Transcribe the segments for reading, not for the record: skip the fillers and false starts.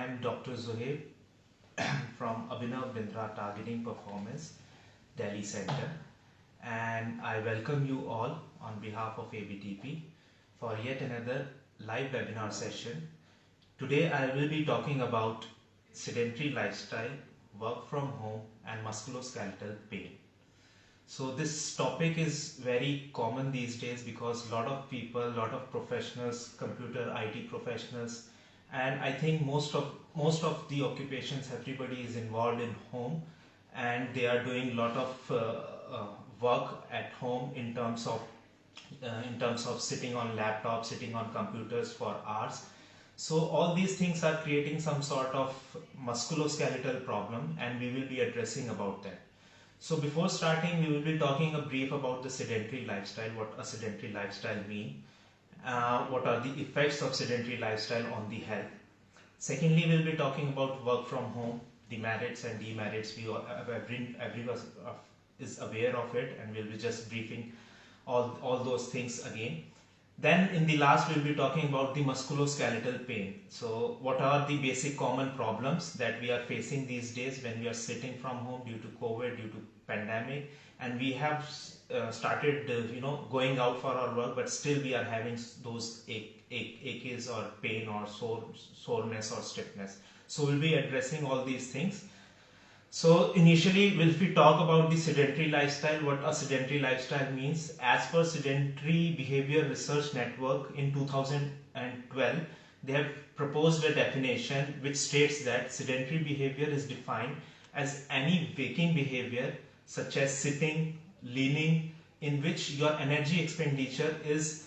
am Dr. Zohaib from Abhinav Bindra Targeting Performance, Delhi Center, and I welcome you all on behalf of ABTP for yet another live webinar session. Today I will be talking about sedentary lifestyle, work from home, and musculoskeletal pain. So this topic is very common these days because a lot of people, a lot of professionals, computer IT professionals, and I think most of the occupations, everybody is involved in home, and they are doing a lot of work at home in terms of sitting on laptops, sitting on computers for hours. So all these things are creating some sort of musculoskeletal problem, and we will be addressing about that. So before starting, we will be talking a brief about the sedentary lifestyle, what a sedentary lifestyle means, what are the effects of sedentary lifestyle on the health. Secondly, we'll be talking about work from home, the merits and demerits. Everyone is aware of it, and we'll be just briefing all those things again. Then in the last, we'll be talking about the musculoskeletal pain. So what are the basic common problems that we are facing these days when we are sitting from home due to COVID, due to pandemic, and we have started going out for our work, but still we are having those aches or pain or soreness or stiffness. So we'll be addressing all these things. So initially, if we talk about the sedentary lifestyle, what a sedentary lifestyle means, as per Sedentary Behavior Research Network in 2012, they have proposed a definition which states that sedentary behavior is defined as any waking behavior such as sitting, leaning, in which your energy expenditure is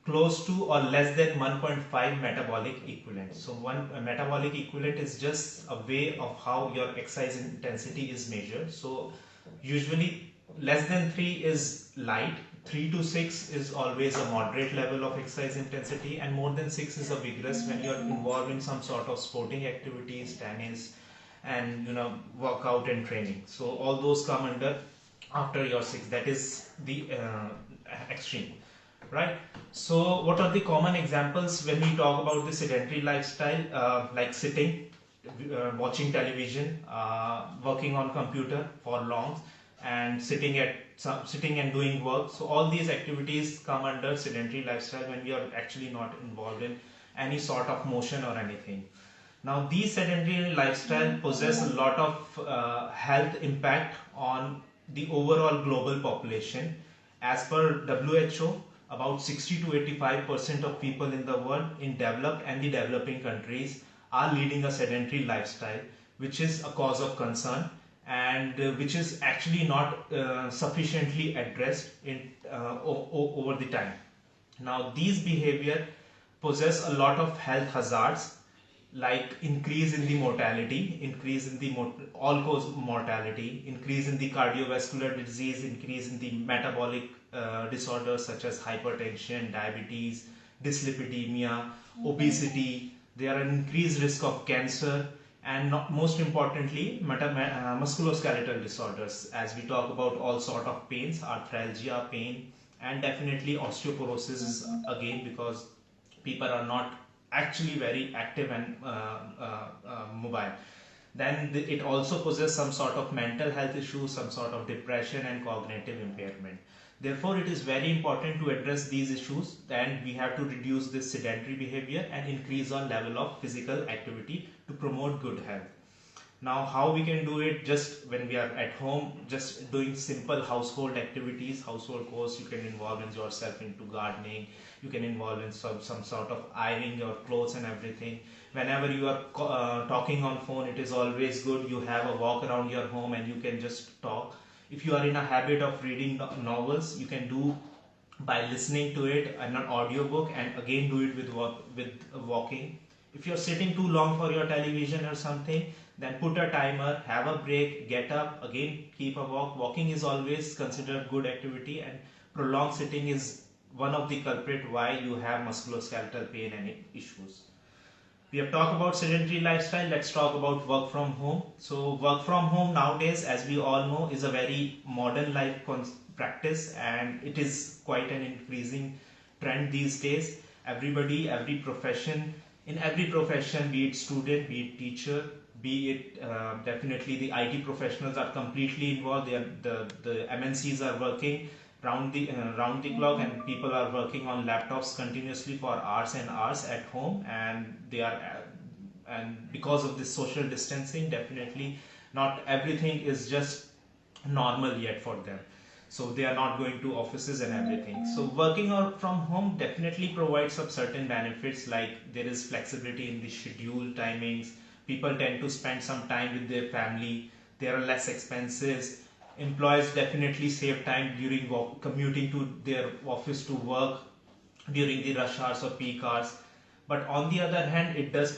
close to or less than 1.5 metabolic equivalent. So metabolic equivalent is just a way of how your exercise intensity is measured. So usually less than 3 is light, 3 to 6 is always a moderate level of exercise intensity, and more than 6 is a vigorous when you're involved in some sort of sporting activities, tennis, and workout and training. So all those come under after your 6. That is the extreme. Right. So what are the common examples when we talk about the sedentary lifestyle, like sitting, watching television, working on computer for long, and sitting and doing work. So all these activities come under sedentary lifestyle when we are actually not involved in any sort of motion or anything. Now these sedentary lifestyle possess a lot of health impact on the overall global population. As per WHO, about 60 to 85% of people in the world in developed and the developing countries are leading a sedentary lifestyle, which is a cause of concern, and which is actually not sufficiently addressed over the time. Now these behavior possess a lot of health hazards, like increase in the mortality, increase in the all-cause mortality, increase in the cardiovascular disease, increase in the metabolic disorders such as hypertension, diabetes, dyslipidemia, obesity. There are an increased risk of cancer, and most importantly, musculoskeletal disorders, as we talk about all sort of pains, arthralgia, pain, and definitely osteoporosis again, because people are not actually very active and mobile. Then it also possesses some sort of mental health issues, some sort of depression and cognitive impairment. Therefore, it is very important to address these issues, and we have to reduce this sedentary behavior and increase our level of physical activity to promote good health. Now, how we can do it? Just when we are at home, just doing simple household activities, household chores. You can involve yourself into gardening. You can involve in some sort of ironing your clothes and everything. Whenever you are talking on phone, it is always good you have a walk around your home and you can just talk. If you are in a habit of reading novels, you can do by listening to it in an audiobook, and again do it with walking. If you're sitting too long for your television or something, then put a timer, have a break, get up, again keep a walk. Walking is always considered good activity, and prolonged sitting is one of the culprit why you have musculoskeletal pain and issues. We have talked about sedentary lifestyle. Let's talk about work from home. So work from home nowadays, as we all know, is a very modern life practice, and it is quite an increasing trend these days. Everybody, every profession in every profession, be it student, be it teacher, be it definitely the IT professionals are completely involved. The MNCs are working round the clock, and people are working on laptops continuously for hours and hours at home, and they are and because of this social distancing, definitely not everything is just normal yet for them, so they are not going to offices and everything. So working out from home definitely provides some certain benefits, like there is flexibility in the schedule timings, people tend to spend some time with their family, there are less expenses, employees definitely save time during commuting to their office to work during the rush hours or peak hours. But on the other hand, it does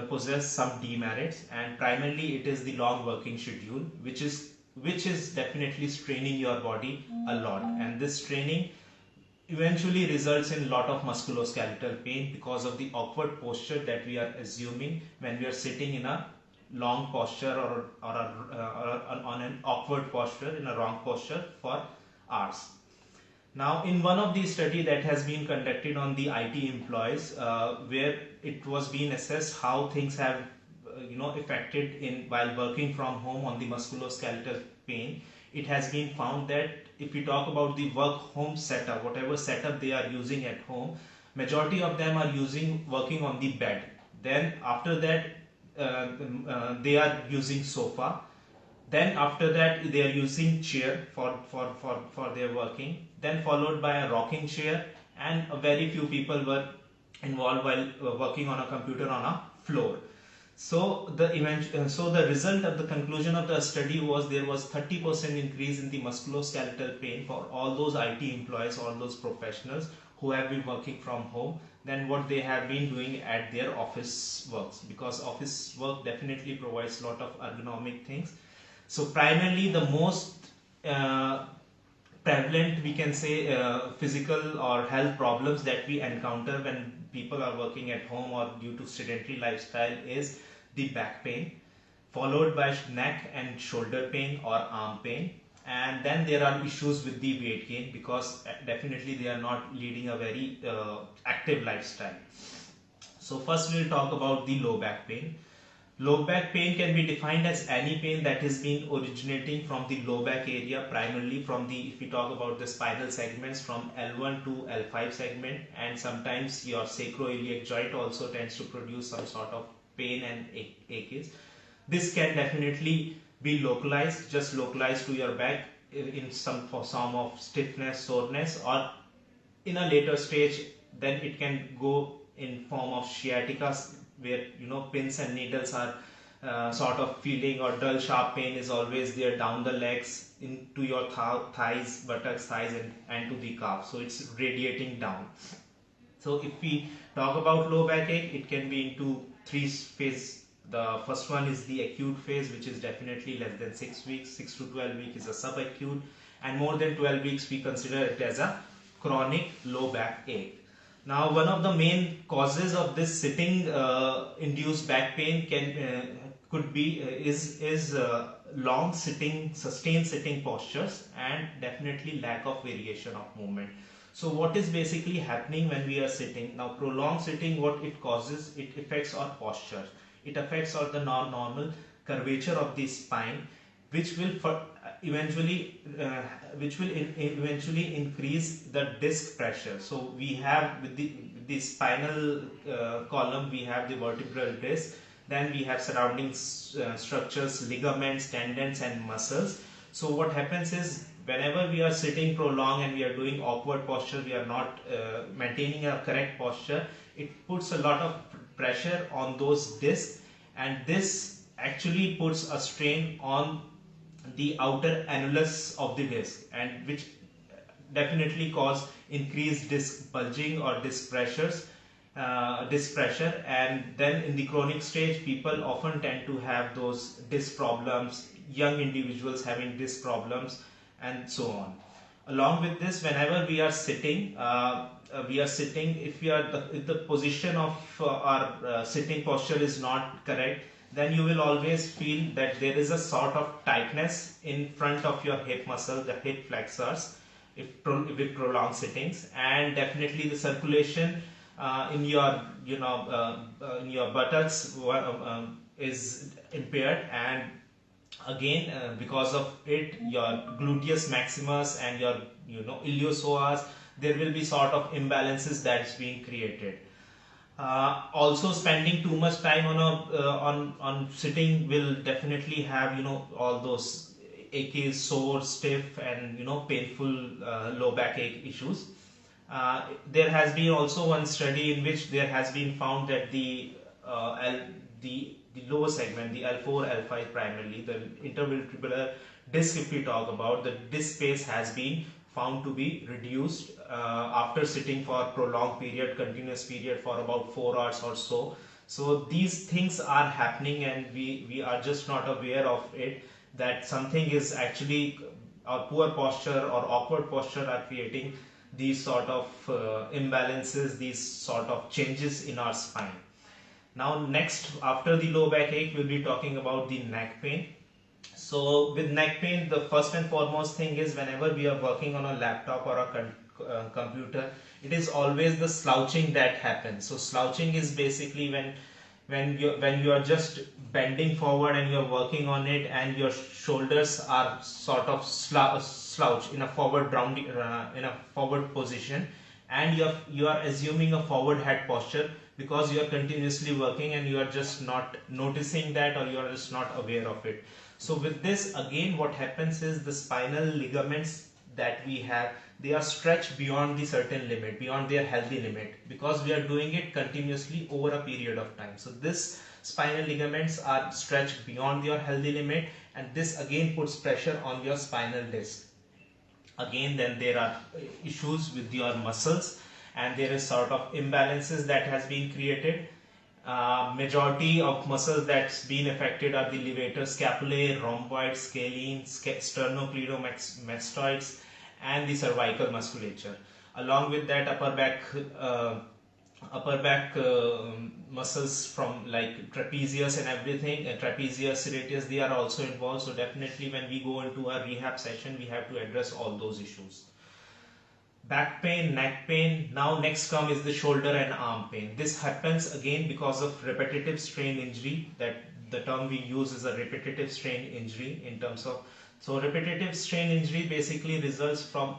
possess some demerits, and primarily it is the long working schedule, which is definitely straining your body a lot, and this straining eventually results in a lot of musculoskeletal pain because of the awkward posture that we are assuming when we are sitting in a long posture, or on an awkward posture, in a wrong posture for hours. Now, in one of the study that has been conducted on the IT employees, where it was being assessed how things have, affected in while working from home on the musculoskeletal pain, it has been found that if we talk about the work home setup, whatever setup they are using at home, majority of them are working on the bed. Then after that, they are using sofa, then after that they are using chair for their working, then followed by a rocking chair, and a very few people were involved while working on a computer on a floor. So the result of the conclusion of the study was there was 30% increase in the musculoskeletal pain for all those IT employees, all those professionals who have been working from home than what they have been doing at their office works, because office work definitely provides a lot of ergonomic things. So primarily the most prevalent, we can say, physical or health problems that we encounter when people are working at home or due to sedentary lifestyle is the back pain, followed by neck and shoulder pain or arm pain, and then there are issues with the weight gain, because definitely they are not leading a very active lifestyle. So first we'll talk about the low back pain. Low back pain can be defined as any pain that is being originating from the low back area, primarily from the, if we talk about the spinal segments, from L1 to L5 segment, and sometimes your sacroiliac joint also tends to produce some sort of pain and aches. This can definitely be localized, just localized to your back in some form of stiffness, soreness, or in a later stage then it can go in form of sciatica, where pins and needles are sort of feeling, or dull sharp pain is always there down the legs into your thighs, buttocks, thighs, and to the calf, so it's radiating down. So if we talk about low backache, it can be into three phases. The first one is the acute phase, which is definitely less than 6 weeks. 6 to 12 weeks is a subacute, and more than 12 weeks we consider it as a chronic low backache. Now, one of the main causes of this sitting induced back pain could be is long sitting, sustained sitting postures, and definitely lack of variation of movement. So what is basically happening when we are sitting? Now, prolonged sitting, what it causes, it affects our posture. It affects all the normal curvature of the spine, which will eventually increase the disc pressure. So we have with the spinal column, we have the vertebral disc, then we have surrounding structures, ligaments, tendons, and muscles. So what happens is, whenever we are sitting prolonged and we are doing awkward posture, we are not maintaining a correct posture, it puts a lot of pressure on those discs, and this actually puts a strain on the outer annulus of the disc, and which definitely cause increased disc bulging or disc pressure. And then in the chronic stage, people often tend to have those disc problems, young individuals having disc problems, and so on. Along with this, whenever we are sitting, if the position of our sitting posture is not correct, then you will always feel that there is a sort of tightness in front of your hip muscle, the hip flexors, with prolonged sittings, and definitely the circulation in your in your buttocks is impaired, and again because of it your gluteus maximus and your iliopsoas, there will be sort of imbalances that's being created. Also spending too much time on a on sitting will definitely have all those aches, sore, stiff, and painful low back ache issues. There has been also one study in which there has been found that the lower segment, the L4, L5 primarily, the intervertebral disc, if we talk about, the disc space has been found to be reduced after sitting for a prolonged period, continuous period for about 4 hours or so. So these things are happening, and we are just not aware of it, that something is actually our poor posture or awkward posture are creating these sort of imbalances, these sort of changes in our spine. Now next, after the low back ache, we'll be talking about the neck pain. So with neck pain, the first and foremost thing is, whenever we are working on a laptop or a computer, it is always the slouching that happens. So slouching is basically when you are just bending forward and you're working on it, and your shoulders are sort of slouch in a forward position, and you are assuming a forward head posture because you are continuously working and you are just not noticing that, or you are just not aware of it. So with this, again, what happens is the spinal ligaments that we have, they are stretched beyond the certain limit, beyond their healthy limit, because we are doing it continuously over a period of time. So this spinal ligaments are stretched beyond your healthy limit, and this again puts pressure on your spinal disc. Again, then there are issues with your muscles, and there is sort of imbalances that has been created. Majority of muscles that's been affected are the levator scapulae, rhomboid, scalene, sternocleidomastoids, and the cervical musculature. Along with that, upper back muscles from like trapezius and everything, trapezius, serratus, they are also involved. So definitely when we go into a rehab session, we have to address all those issues. Back pain, neck pain. Now next come is the shoulder and arm pain. This happens again because of repetitive strain injury. That the term we use is a repetitive strain injury in terms of, so repetitive strain injury basically results from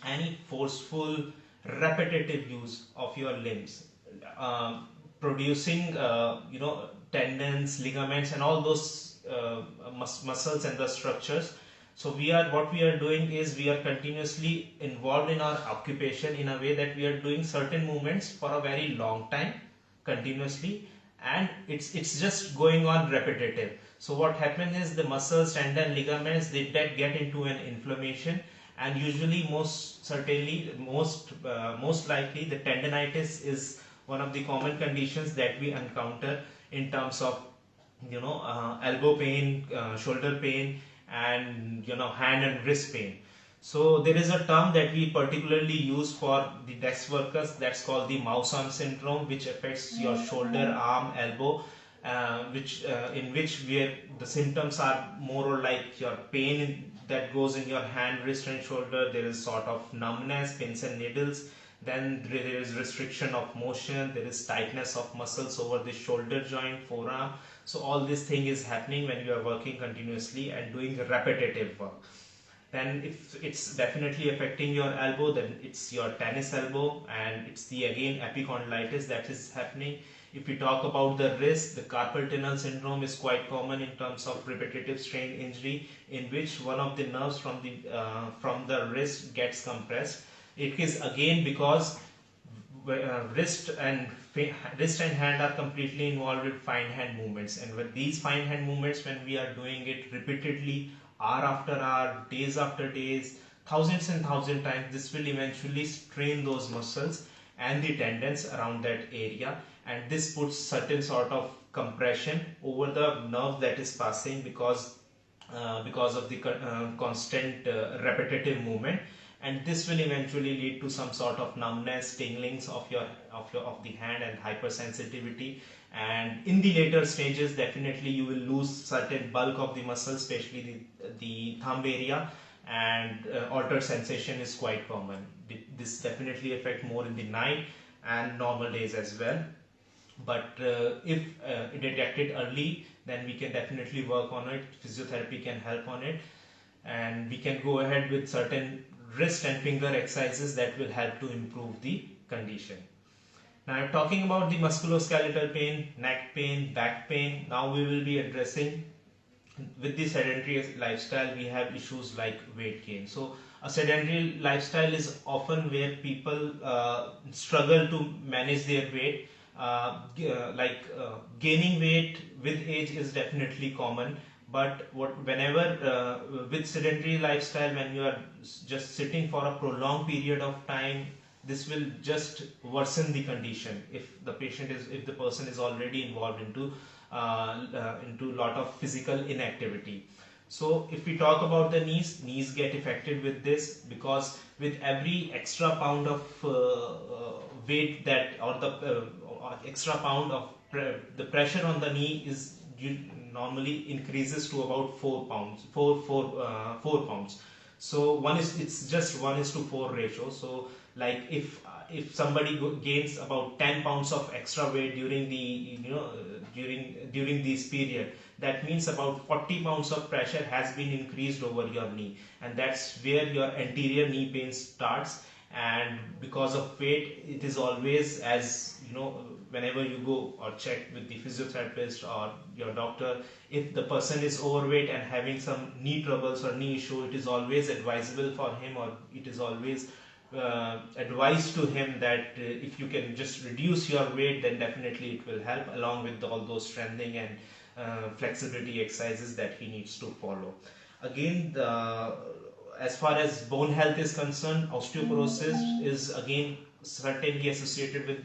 any forceful repetitive use of your limbs, producing tendons, ligaments, and all those muscles and the structures. So what we are doing is we are continuously involved in our occupation in a way that we are doing certain movements for a very long time continuously, and it's just going on repetitive. So what happens is the muscles, tendon, ligaments, they get into an inflammation, and usually most likely the tendinitis is one of the common conditions that we encounter in terms of elbow pain, shoulder pain, and hand and wrist pain. So there is a term that we particularly use for the desk workers, that's called the mouse arm syndrome, which affects your shoulder, arm, elbow, in which where the symptoms are more or like your pain that goes in your hand, wrist, and shoulder. There is sort of numbness, pins and needles. Then there is restriction of motion. There is tightness of muscles over the shoulder joint, forearm. So all this thing is happening when you are working continuously and doing repetitive work. Then if it's definitely affecting your elbow, then it's your tennis elbow, and it's the again epicondylitis that is happening. If we talk about the wrist, the carpal tunnel syndrome is quite common in terms of repetitive strain injury, in which one of the nerves from the wrist gets compressed. It is again because wrist and hand are completely involved with fine hand movements, and with these fine hand movements, when we are doing it repeatedly, hour after hour, days after days, thousands and thousands times, this will eventually strain those muscles and the tendons around that area, and this puts certain sort of compression over the nerve that is passing because of the constant repetitive movement, and this will eventually lead to some sort of numbness, tinglings of the hand, and hypersensitivity. And in the later stages, definitely you will lose certain bulk of the muscle, especially the thumb area, and altered sensation is quite common. This definitely affect more in the night, and normal days as well. But if detected early, then we can definitely work on it. Physiotherapy can help on it, and we can go ahead with certain wrist and finger exercises that will help to improve the condition. Now, talking about the musculoskeletal pain, neck pain, back pain, now we will be addressing with the sedentary lifestyle. We have issues like weight gain. So a sedentary lifestyle is often where people struggle to manage their weight. Gaining weight with age is definitely common, but whenever with sedentary lifestyle, when you are just sitting for a prolonged period of time, this will just worsen the condition. If the person is already involved into lot of physical inactivity. So if we talk about the knees get affected with this, because with every extra pound of weight that, or the extra pound of the pressure on the knee is normally increases to about 4 pounds, 4 pounds. So it's just 1:4 ratio. So like if somebody gains about 10 pounds of extra weight during the during this period, that means about 40 pounds of pressure has been increased over your knee, and that's where your anterior knee pain starts. And because of weight, it is always, as whenever you go or check with the physiotherapist or your doctor, if the person is overweight and having some knee troubles or knee issue, it is always advisable for him, or it is always advised to him that if you can just reduce your weight, then definitely it will help, along with all those strengthening and flexibility exercises that he needs to follow. Again, as far as bone health is concerned, osteoporosis is again certainly associated with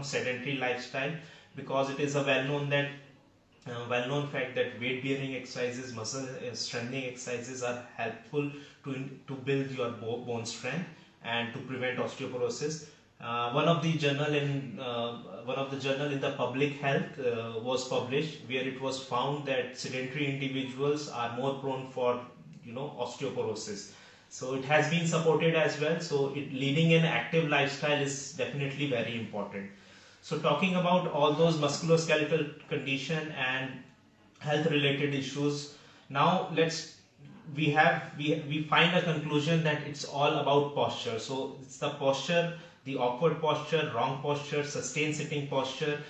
sedentary lifestyle, because it is a well-known fact that weight bearing exercises, muscle strengthening exercises are helpful to build your bone strength and to prevent osteoporosis. One of the journal in the public health was published, where it was found that sedentary individuals are more prone for osteoporosis. So it has been supported as well. So leading an active lifestyle is definitely very important. So talking about all those musculoskeletal condition and health related issues, now we find a conclusion that it's all about posture. So it's the posture, the awkward posture, wrong posture, sustained sitting posture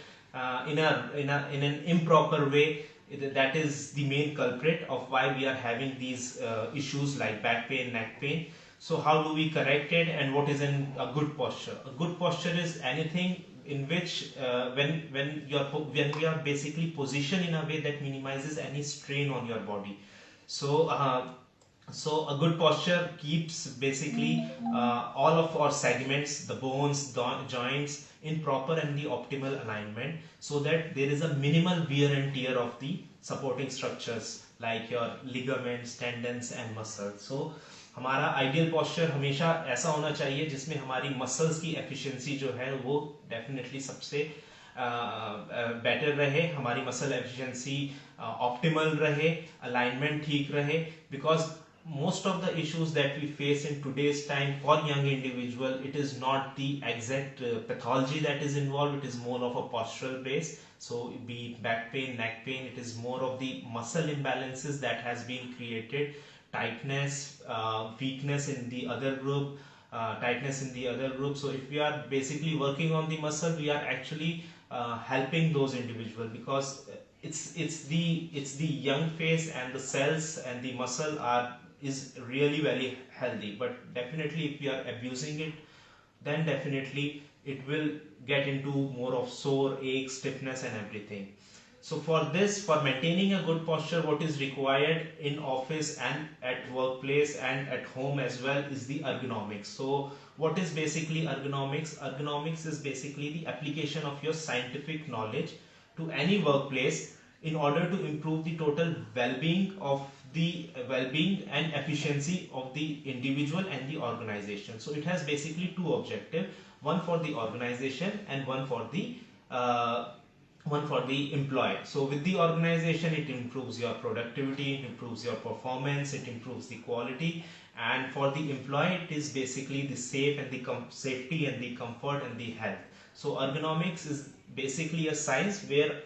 in an improper way, that is the main culprit of why we are having these issues like back pain, neck pain. So how do we correct it, and what is a good posture? A good posture is anything in which when we are basically positioned in a way that minimizes any strain on your body. So a good posture keeps basically all of our segments, the bones, joints, in proper and the optimal alignment, so that there is a minimal wear and tear of the supporting structures like your ligaments, tendons and muscles. So हमारा ideal posture हमेशा ऐसा होना चाहिए जिसमें हमारी muscles की efficiency जो है वो डेफिनेटली सबसे बेटर रहे, हमारी मसल एफिशिएंसी ऑप्टिमल रहे, अलाइनमेंट ठीक रहे, because most of the issues that we face in today's time for young individual, it is not the exact pathology that is involved, it is more of a postural base. So be it back pain, neck pain, it is more of the muscle imbalances that has been created, tightness, weakness in the other group, So if we are basically working on the muscle, we are actually helping those individuals, because it's the young phase, and the cells and the muscle is really very healthy. But definitely if we are abusing it, then definitely it will get into more of sore, ache, stiffness and everything. So for maintaining a good posture, what is required in office and at workplace and at home as well is the ergonomics. So what is basically ergonomics? Ergonomics is basically the application of your scientific knowledge to any workplace in order to improve the total well-being and efficiency of the individual and the organization. So it has basically two objectives, one for the organization and one for the employee. So with the organization, it improves your productivity, it improves your performance, it improves the quality, and for the employee, it is basically the safety and the comfort and the health. So ergonomics is basically a science where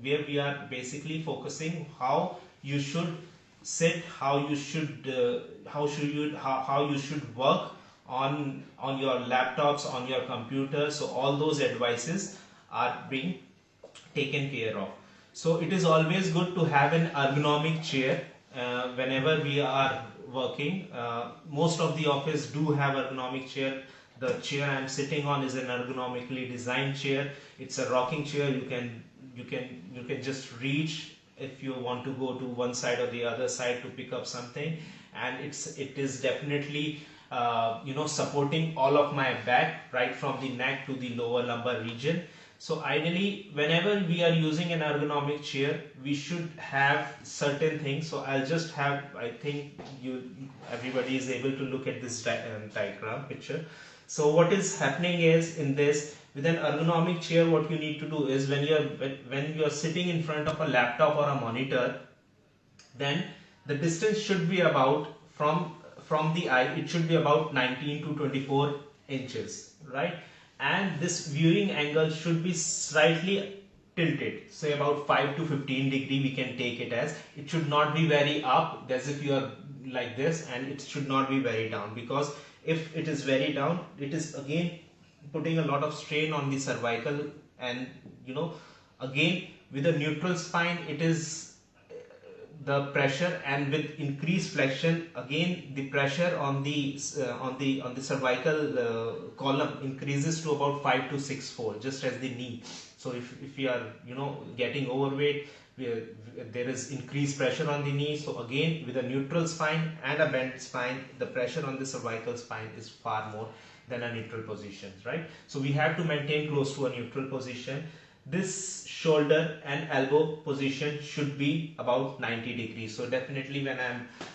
we are basically focusing how you should sit, how you should work on your laptops, on your computer. So all those advices are being taken care of. So it is always good to have an ergonomic chair whenever we are working. Most of the office do have ergonomic chair. The chair I am sitting on is an ergonomically designed chair. It's a rocking chair. You can just reach if you want to go to one side or the other side to pick up something, and it is definitely supporting all of my back, right from the neck to the lower lumbar region. So ideally, whenever we are using an ergonomic chair, we should have certain things. So I'll just have, I think everybody is able to look at this diagram picture. So what is happening is, in this, with an ergonomic chair, what you need to do is, when you're sitting in front of a laptop or a monitor, then the distance should be about from the eye, it should be about 19 to 24 inches, right? And this viewing angle should be slightly tilted, say about 5 to 15 degree we can take it as. It should not be very up as if you are like this, and it should not be very down, because if it is very down, it is again putting a lot of strain on the cervical. And again, with a neutral spine, it is the pressure, and with increased flexion, again the pressure on the cervical column increases to about 5 to 6 fold, just as the knee. So if you are getting overweight, there is increased pressure on the knee. So again, with a neutral spine and a bent spine, the pressure on the cervical spine is far more than a neutral position, right? So we have to maintain close to a neutral position. This shoulder and elbow position should be about 90 degrees. So definitely when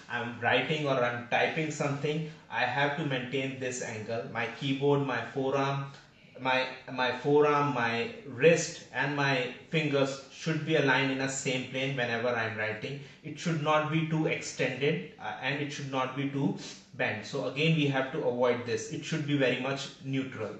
I'm writing or I'm typing something, I have to maintain this angle. My keyboard, my forearm, my wrist and my fingers should be aligned in a same plane whenever I'm writing. It should not be too extended and it should not be too bent. So again, we have to avoid this. It should be very much neutral,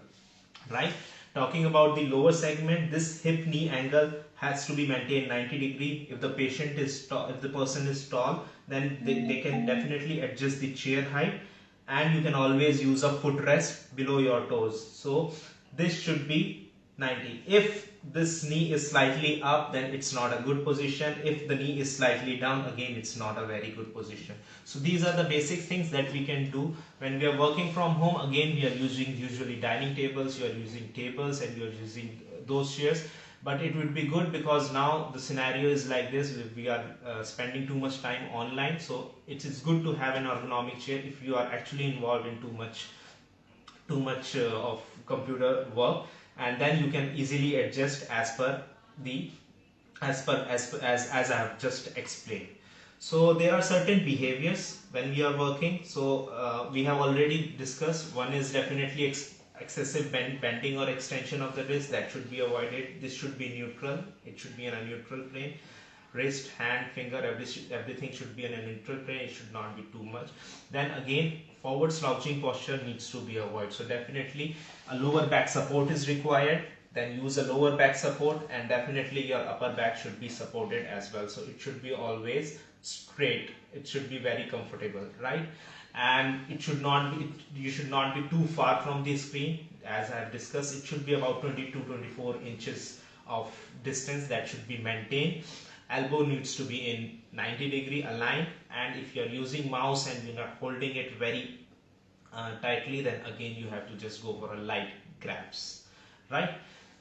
right? Talking about the lower segment, this hip knee angle has to be maintained 90 degree. If the patient is tall, if the person is tall, then they can definitely adjust the chair height, and you can always use a footrest below your toes. So this should be 90. If this knee is slightly up, then it's not a good position. If the knee is slightly down, again it's not a very good position. So these are the basic things that we can do when we are working from home. Again, we are using usually dining tables, you are using tables, and you are using those chairs. But it would be good, because now the scenario is like this, we are spending too much time online. So it is good to have an ergonomic chair if you are actually involved in too much of computer work, and then you can easily adjust as I have just explained. So there are certain behaviors when we are working. So we have already discussed. One is definitely excessive bending or extension of the wrist. That should be avoided. This should be neutral. It should be in a neutral plane. Wrist, hand, finger, everything should be in a neutral plane. It should not be too much. Then again, forward slouching posture needs to be avoided. So definitely a lower back support is required. Then use a lower back support, and definitely your upper back should be supported as well. So it should be always straight. It should be very comfortable, right? And it should not be, you should not be too far from the screen. As I have discussed, it should be about 20 to 24 inches of distance that should be maintained. Elbow needs to be in 90 degree aligned, and if you are using mouse and you're not holding it very tightly, then again you have to just go for a light grabs, right?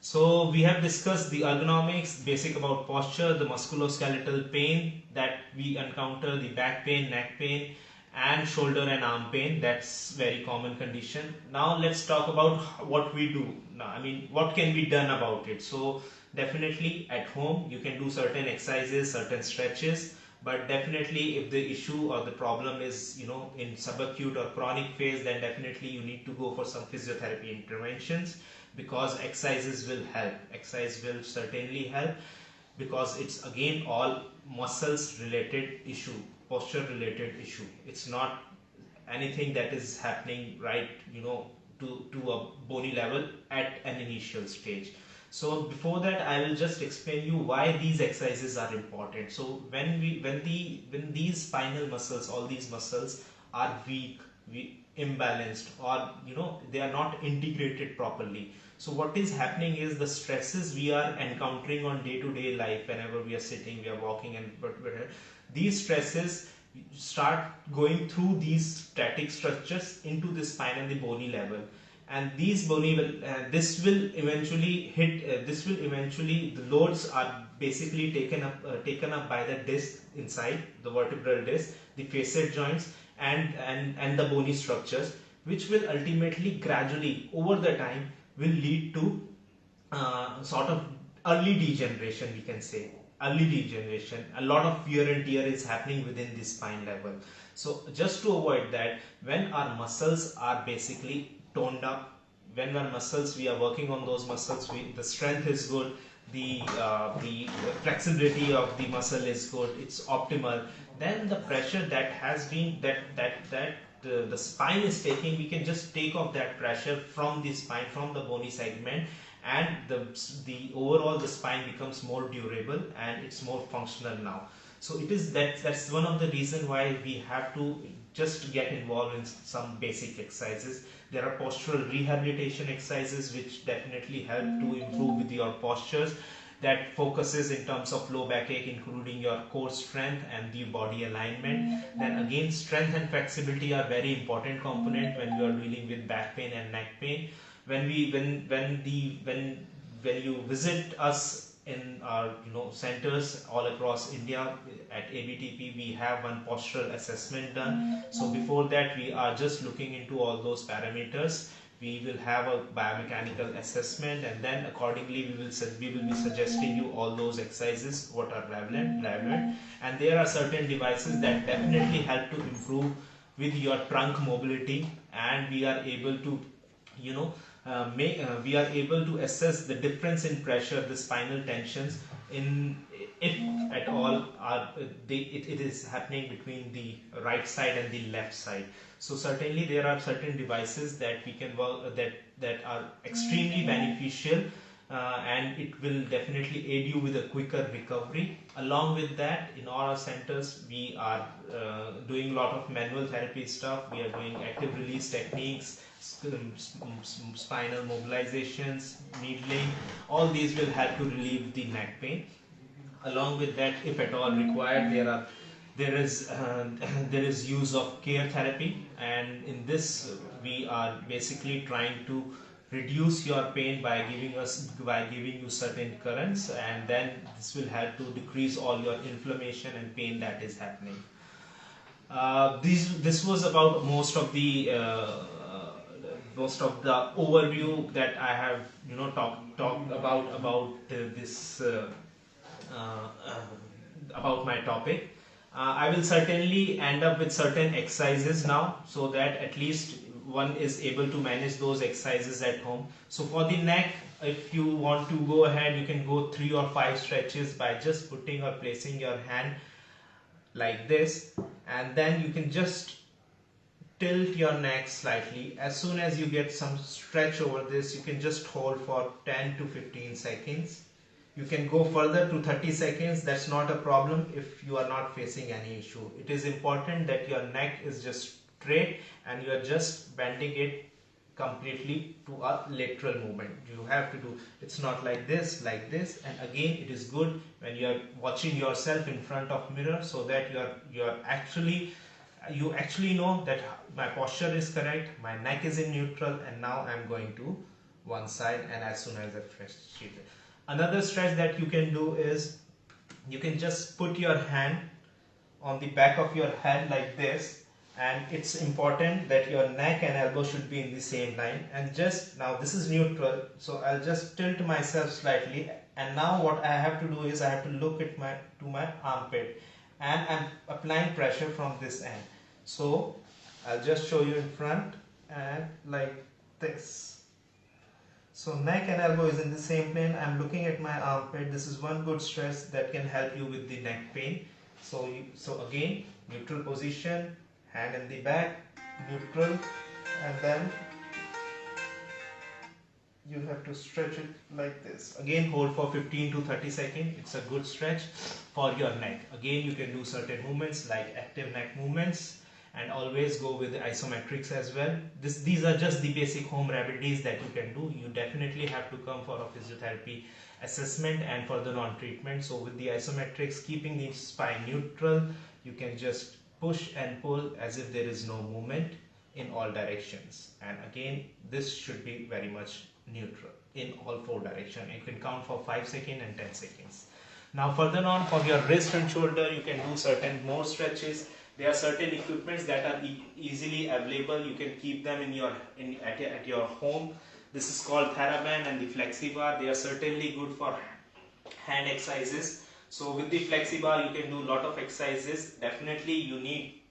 So we have discussed the ergonomics, basic about posture, the musculoskeletal pain that we encounter, the back pain, neck pain, and shoulder and arm pain. That's very common condition. Now let's talk about what we do. Now, I mean, what can be done about it? So definitely at home you can do certain exercises, certain stretches, but definitely if the issue or the problem is in subacute or chronic phase, then definitely you need to go for some physiotherapy interventions, because exercises will help. Exercise will certainly help, because it's again all muscles related issue, posture related issue. It's not anything that is happening right to a bony level at an initial stage. So before that, I will just explain you why these exercises are important. So when these spinal muscles, all these muscles are weak, imbalanced, or they are not integrated properly. So what is happening is the stresses we are encountering on day-to-day life, whenever we are sitting, we are walking, and these stresses start going through these static structures into the spine and the bony level, and these bony will this will eventually hit this will eventually the loads are basically taken up by the disc inside the vertebral disc, the facet joints, and the bony structures, which will ultimately gradually over the time will lead to sort of early degeneration, we can say. Early degeneration, a lot of wear and tear is happening within the spine level. So just to avoid that, when our muscles are basically toned up, when our muscles, we are working on those muscles, the strength is good, the flexibility of the muscle is good, it's optimal, then the pressure that has been the spine is taking, we can just take off that pressure from the spine, from the bony segment, and the overall the spine becomes more durable and it's more functional now. So it is that's one of the reason why we have to just get involved in some basic exercises. There are postural rehabilitation exercises which definitely help to improve with your postures, that focuses in terms of low backache, including your core strength and the body alignment. Then again, strength and flexibility are very important component when you are dealing with back pain and neck pain. When you visit us in our centers all across India at ABTP, we have one postural assessment done. So before that, we are just looking into all those parameters. We will have a biomechanical assessment, and then accordingly we will be suggesting you all those exercises what are relevant. And there are certain devices that definitely help to improve with your trunk mobility, and we are able to we are able to assess the difference in pressure, the spinal tensions, in if at all it is happening between the right side and the left side. So certainly there are certain devices that we can work that are extremely beneficial, and it will definitely aid you with a quicker recovery. Along with that, in all our centers we are doing a lot of manual therapy stuff. We are doing active release techniques, spinal mobilizations, needling. All these will help to relieve the neck pain. Along with that, if at all required, there is use of care therapy, and in this we are basically trying to reduce your pain by giving you certain currents, and then this will help to decrease all your inflammation and pain that is happening. This was about most of the overview that I have talked about this about my topic. I will certainly end up with certain exercises now, so that at least one is able to manage those exercises at home. So for the neck, if you want to go ahead, you can go 3 or 5 stretches by just putting or placing your hand like this, and then you can just tilt your neck slightly. As soon as you get some stretch over this, you can just hold for 10 to 15 seconds. You can go further to 30 seconds, that's not a problem if you are not facing any issue. It is important that your neck is just straight and you are just bending it completely to a lateral movement. You have to do, it's not like this, and again it is good when you are watching yourself in front of mirror, so that you actually know that my posture is correct, my neck is in neutral, and now I am going to one side, and as soon as I stretch it. Another stretch that you can do is you can just put your hand on the back of your head like this, and it's important that your neck and elbow should be in the same line. And just now this is neutral, so I'll just tilt myself slightly, and now what I have to do is I have to look at to my armpit, and I'm applying pressure from this end. So I'll just show you in front, and like this. So neck and elbow is in the same plane. I'm looking at my armpit. This is one good stretch that can help you with the neck pain. So again, neutral position, hand in the back, neutral, and then you have to stretch it like this. Again, hold for 15 to 30 seconds. It's a good stretch for your neck. Again, you can do certain movements like active neck movements, and always go with the isometrics as well. These are just the basic home remedies that you can do. You definitely have to come for a physiotherapy assessment and further on treatment. So with the isometrics, keeping the spine neutral, you can just push and pull as if there is no movement in all directions. And again, this should be very much neutral in all four directions. You can count for 5 seconds and 10 seconds. Now further on, for your wrist and shoulder, you can do certain more stretches. There are certain equipments that are easily available. You can keep them at your home. This is called TheraBand and the FlexiBar. They are certainly good for hand exercises. So with the FlexiBar, you can do a lot of exercises. Definitely you need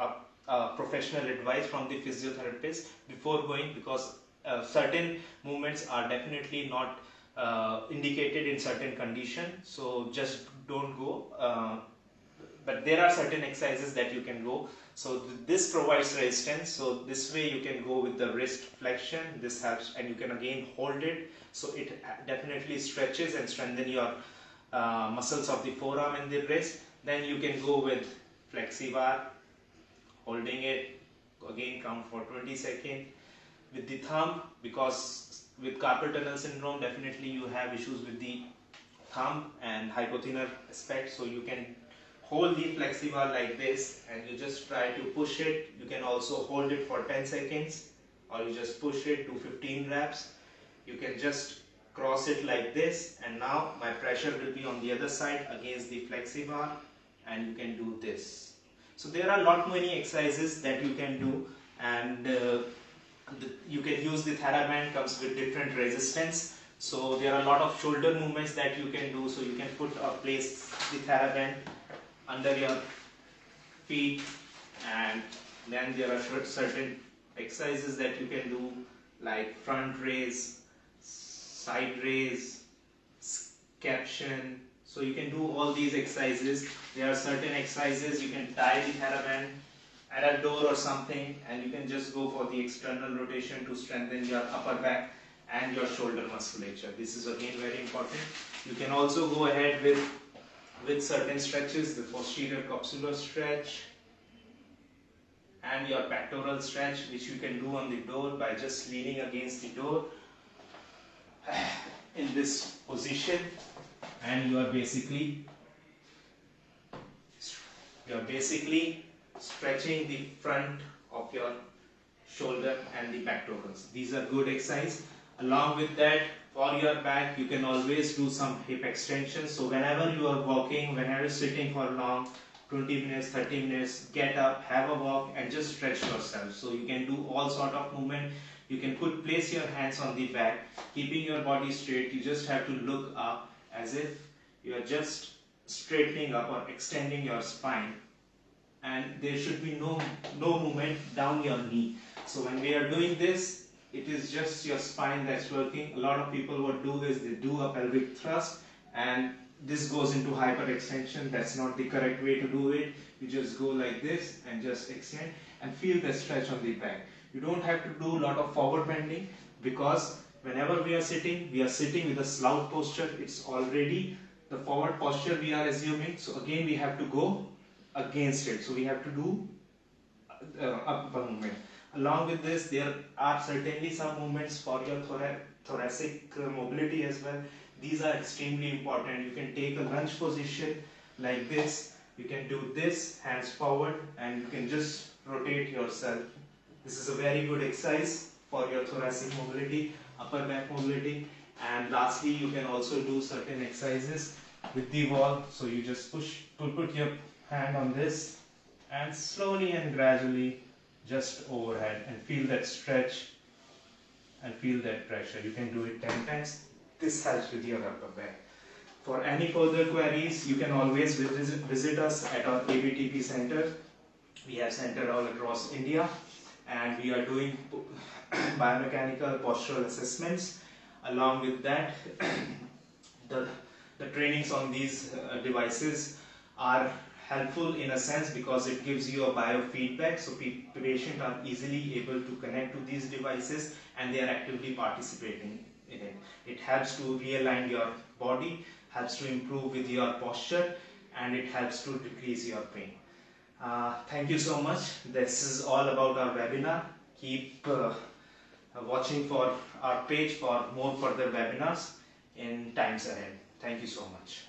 a professional advice from the physiotherapist before going, because certain movements are definitely not indicated in certain condition. So just don't go. But there are certain exercises that you can go. So this provides resistance. So this way you can go with the wrist flexion. This helps, and you can again hold it. So it definitely stretches and strengthens your muscles of the forearm and the wrist. Then you can go with FlexiBar, holding it. Again, count for 20 seconds. With the thumb, because with carpal tunnel syndrome, definitely you have issues with the thumb and hypothenar aspect. So you can hold the FlexiBar like this and you just try to push it. You can also hold it for 10 seconds, or you just push it to 15 reps. You can just cross it like this, and now my pressure will be on the other side against the FlexiBar, and you can do this. So there are a lot many exercises that you can do, and you can use the TheraBand. Comes with different resistance. So there are a lot of shoulder movements that you can do. So you can place the TheraBand under your feet, and then there are certain exercises that you can do, like front raise, side raise, caption. So you can do all these exercises. There are certain exercises you can tie the TheraBand at a door or something, and you can just go for the external rotation to strengthen your upper back and your shoulder musculature. This is again very important. You can also go ahead with certain stretches, the posterior capsular stretch and your pectoral stretch, which you can do on the door by just leaning against the door in this position, and you are basically stretching the front of your shoulder and the pectorals. These are good exercise. Along with that, for your back, you can always do some hip extensions. So whenever you are walking, whenever sitting for long, 20 minutes, 30 minutes, get up, have a walk, and just stretch yourself. So you can do all sort of movement. You can place your hands on the back, keeping your body straight. You just have to look up as if you are just straightening up or extending your spine, and there should be no movement down your knee. So when we are doing this, it is just your spine that's working. A lot of people what do is they do a pelvic thrust, and this goes into hyperextension. That's not the correct way to do it. You just go like this and just extend and feel the stretch on the back. You don't have to do a lot of forward bending, because whenever we are sitting with a slouch posture. It's already the forward posture we are assuming. So again we have to go against it. So we have to do upper movement. Along with this, there are certainly some movements for your thoracic mobility as well. These are extremely important. You can take a lunge position like this. You can do this, hands forward, and you can just rotate yourself. This is a very good exercise for your thoracic mobility, upper back mobility. And lastly, you can also do certain exercises with the wall. So you just put your hand on this, and slowly and gradually just overhead, and feel that stretch and feel that pressure. You can do it 10 times. This helps with your upper back. For any further queries, you can always visit us at our ABTP center. We have center all across India, and we are doing biomechanical postural assessments. Along with that, the trainings on these devices are helpful in a sense, because it gives you a biofeedback. So patients are easily able to connect to these devices, and they are actively participating It helps to realign your body, helps to improve with your posture, and it helps to decrease your pain. Thank you so much. This is all about our webinar. Keep watching for our page for more further webinars in times ahead. Thank you so much.